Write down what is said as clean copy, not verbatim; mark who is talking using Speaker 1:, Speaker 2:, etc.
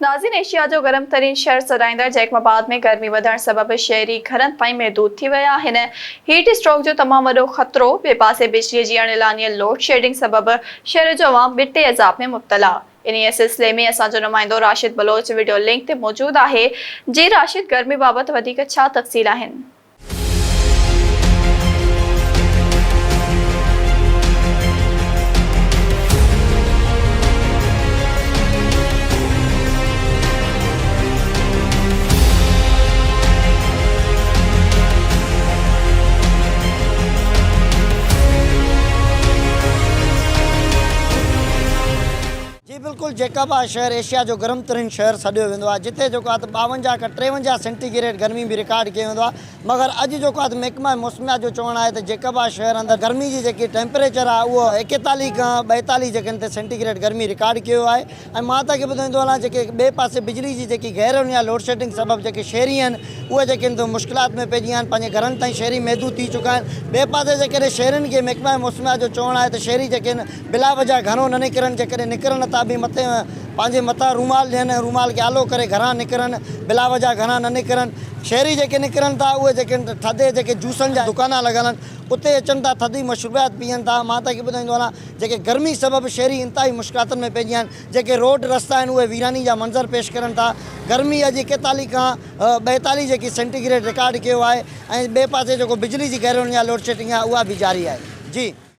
Speaker 1: नाज़रीन, एशिया जो गरम तरीन शहर सॾाईंदड़ जैकमाबाद में गर्मी वधण सबब शहरी घरनि ताईं महदूद थी विया आहिनि। हीट स्ट्रोक जो तमामु वॾो ख़तरो। ॿिए पासे बिजली जी अणिलानीअ लोड शेडिंग सबब शहर जो अवाम बिटे अज़ाब में मुब्तला। इन सिलसिले में असांजो नुमाइंदो राशिद बलोच वीडियो लिंक ते मौजूद आहे। जी राशिद, गर्मी बाबति वधीक छा तफ़सील आहिनि?
Speaker 2: जी बिल्कुल, जैकमाबाद शहर एशिया जो गरम तरीन शहर सॾियो वेंदो आहे, जिथे 52 खां 53 सेंटीग्रेड गर्मी भी रिकॉर्ड कयो वेंदो आहे। मगर अॼु महकमा मौसमियात जो चवणु आहे त जैकमाबाद शहर अंदरि गर्मी जी जेकी टेम्परेचर आहे उहो 41 खां 42 जगहनि ते सेंटीग्रेड गर्मी रिकॉर्ड कयो आहे। ऐं मां तव्हांखे ॿुधाईंदो हलां, जेके ॿिए पासे बिजली जी जेकी गैर हुन लोड शेडिंग सबब जेके शहरी आहिनि उहे जेके मुश्किलात में पइजी विया आहिनि, पंहिंजे घरनि ताईं शहरी महदूद थी चुका आहिनि। ॿिए पासे जेकॾहिं शहरनि खे महकमा मौसमियात जो चवणु आहे त शहरी जेके आहिनि बिला वजह घरों न निकिरनि, जेकॾहिं निकिरनि था बि मथे पंहिंजे मथां रूमाल ॾियनि, रूमाल खे आलो करे घरां निकिरनि, बिला वजह घरां न निकिरनि। शहरी जेके निकिरनि था उहे जेके थधे जेके जूसनि जा दुकान लॻल आहिनि उते अचनि था, थधी मशरूबात पीअनि था। मां तव्हांखे ॿुधाईंदो हलां, जेके गर्मी सबब शहरी इंतहाई मुश्किलातुनि में पइजी आहिनि। जेके रोड रस्ता आहिनि उहे वीरानी जा मंज़र पेश करनि था। गर्मी अॼु 41 खां 42 जेकी सेंटीग्रेड रिकॉर्ड कयो आहे। ऐं ॿिए पासे जेको बिजली जी गैर लोड शेडिंग आहे उहा बि जारी आहे। जी।